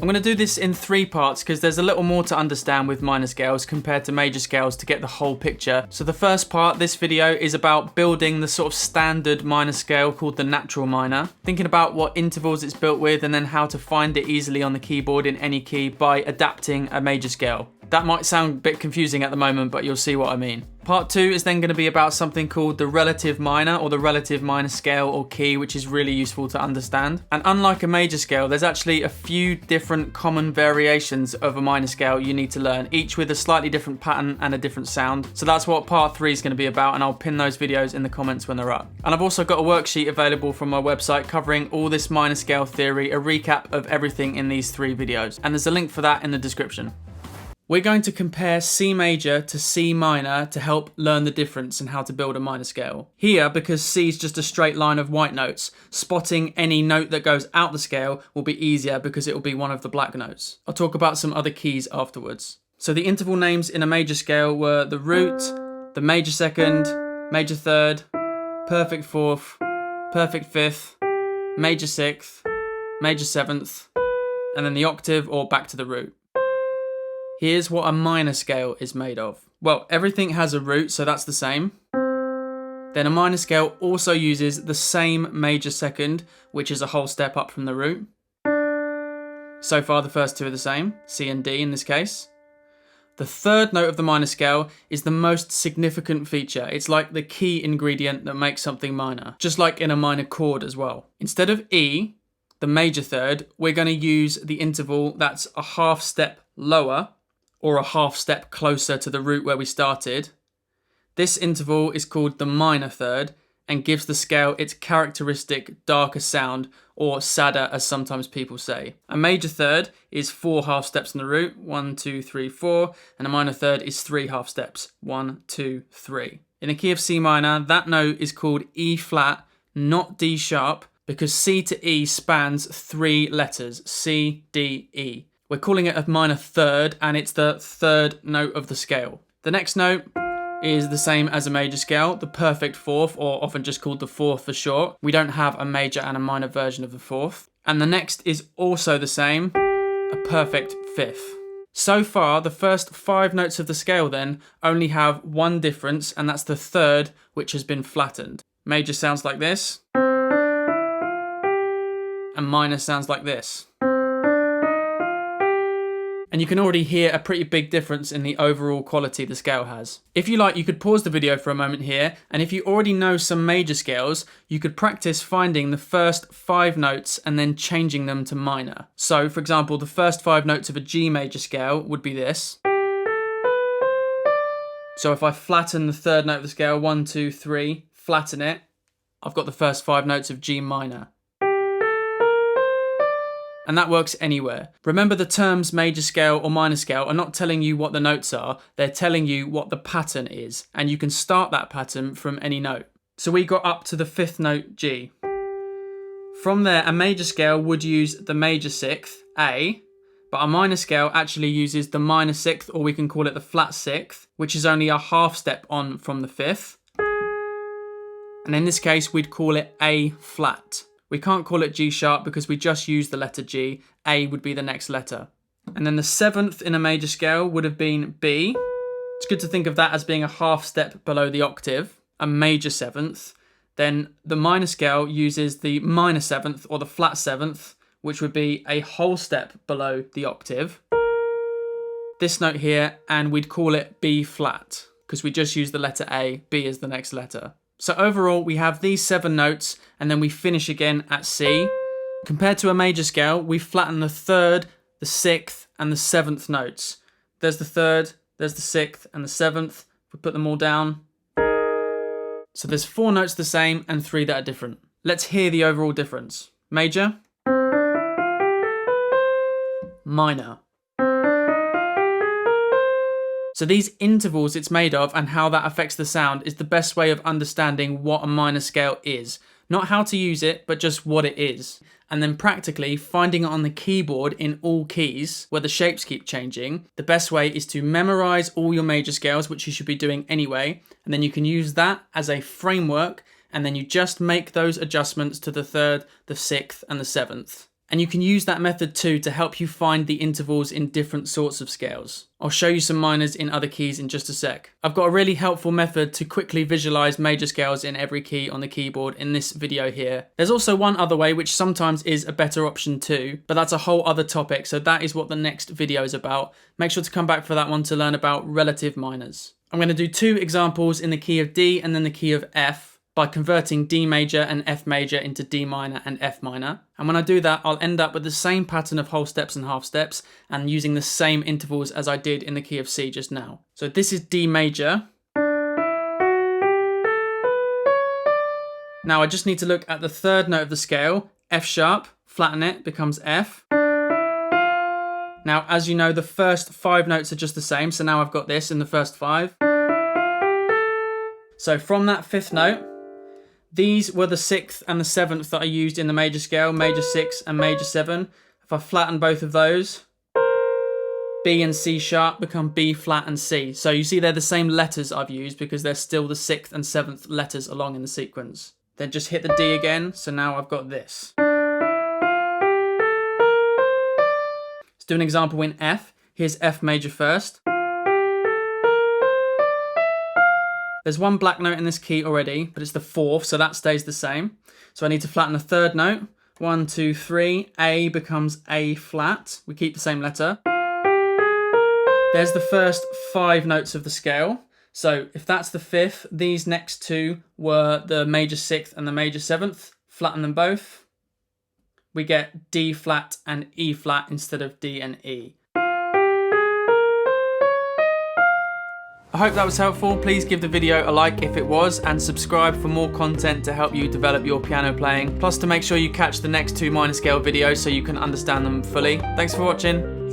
I'm going to do this in 3 parts because there's a little more to understand with minor scales compared to major scales to get the whole picture. So the first part, this video, is about building the sort of standard minor scale called the natural minor, thinking about what intervals it's built with and then how to find it easily on the keyboard in any key by adapting a major scale. That might sound a bit confusing at the moment, but you'll see what I mean. Part 2 is then going to be about something called the relative minor or the relative minor scale or key, which is really useful to understand. And unlike a major scale, there's actually a few different common variations of a minor scale you need to learn, each with a slightly different pattern and a different sound. So that's what part 3 is going to be about, and I'll pin those videos in the comments when they're up. And I've also got a worksheet available from my website covering all this minor scale theory, a recap of everything in these 3 videos. And there's a link for that in the description. We're going to compare C major to C minor to help learn the difference and how to build a minor scale. Here, because C is just a straight line of white notes, spotting any note that goes out the scale will be easier because it will be one of the black notes. I'll talk about some other keys afterwards. So the interval names in a major scale were the root, the major second, major third, perfect fourth, perfect fifth, major sixth, major seventh, and then the octave or back to the root. Here's what a minor scale is made of. Well, everything has a root, so that's the same. Then a minor scale also uses the same major second, which is a whole step up from the root. So far, the first 2 are the same, C and D in this case. The third note of the minor scale is the most significant feature. It's like the key ingredient that makes something minor, just like in a minor chord as well. Instead of E, the major third, we're going to use the interval that's a half step lower, or a half step closer to the root where we started. This interval is called the minor third and gives the scale its characteristic darker sound, or sadder as sometimes people say. A major third is 4 half steps in the root, 1, 2, 3, 4, and a minor third is 3 half steps, 1, 2, 3. In a key of C minor, that note is called E flat, not D sharp, because C to E spans 3 letters, C, D, E. We're calling it a minor third, and it's the third note of the scale. The next note is the same as a major scale, the perfect fourth, or often just called the fourth for short. We don't have a major and a minor version of the fourth. And the next is also the same, a perfect fifth. So far, the first 5 notes of the scale then only have one difference, and that's the third, which has been flattened. Major sounds like this, and minor sounds like this. And you can already hear a pretty big difference in the overall quality the scale has. If you like, you could pause the video for a moment here, and if you already know some major scales, you could practice finding the first 5 notes and then changing them to minor. So, for example, the first 5 notes of a G major scale would be this. So if I flatten the third note of the scale, 1, 2, 3, flatten it, I've got the first 5 notes of G minor. And that works anywhere. Remember, the terms major scale or minor scale are not telling you what the notes are, they're telling you what the pattern is, and you can start that pattern from any note. So we got up to the 5th note, G. From there, a major scale would use the major 6th, A, but a minor scale actually uses the minor 6th, or we can call it the flat 6th, which is only a half step on from the 5th. And in this case, we'd call it A flat. We can't call it G sharp because we just use the letter G. A would be the next letter. And then the 7th in a major scale would have been B. It's good to think of that as being a half step below the octave, a major 7th. Then the minor scale uses the minor 7th or the flat 7th, which would be a whole step below the octave. This note here, and we'd call it B flat because we just use the letter A, B is the next letter. So overall, we have these 7 notes, and then we finish again at C. Compared to a major scale, we flatten the 3rd, the 6th, and the 7th notes. There's the 3rd, there's the 6th, and the 7th. We put them all down. So there's 4 notes the same, and 3 that are different. Let's hear the overall difference. Major. Minor. So these intervals it's made of and how that affects the sound is the best way of understanding what a minor scale is. Not how to use it, but just what it is. And then practically finding it on the keyboard in all keys where the shapes keep changing. The best way is to memorize all your major scales, which you should be doing anyway. And then you can use that as a framework, and then you just make those adjustments to the 3rd, the 6th, and the 7th. And you can use that method too to help you find the intervals in different sorts of scales. I'll show you some minors in other keys in just a sec. I've got a really helpful method to quickly visualize major scales in every key on the keyboard in this video here. There's also one other way which sometimes is a better option too, but that's a whole other topic, so that is what the next video is about. Make sure to come back for that one to learn about relative minors. I'm going to do 2 examples in the key of D and then the key of F, by converting D major and F major into D minor and F minor. And when I do that, I'll end up with the same pattern of whole steps and half steps and using the same intervals as I did in the key of C just now. So this is D major. Now I just need to look at the 3rd note of the scale, F sharp, flatten it, becomes F. Now, as you know, the first 5 notes are just the same, so now I've got this in the first 5. So from that 5th note, these were the 6th and the 7th that I used in the major scale, major 6 and major 7. If I flatten both of those, B and C sharp become B flat and C. So you see they're the same letters I've used because they're still the 6th and 7th letters along in the sequence. Then just hit the D again, so now I've got this. Let's do an example in F. Here's F major first. There's one black note in this key already, but it's the 4th, so that stays the same. So I need to flatten the 3rd note. 1, 2, 3. A becomes A flat. We keep the same letter. There's the first 5 notes of the scale. So if that's the 5th, these next 2 were the major 6th and the major 7th. Flatten them both. We get D flat and E flat instead of D and E. I hope that was helpful. Please give the video a like if it was and subscribe for more content to help you develop your piano playing. Plus to make sure you catch the next 2 minor scale videos so you can understand them fully. Thanks for watching.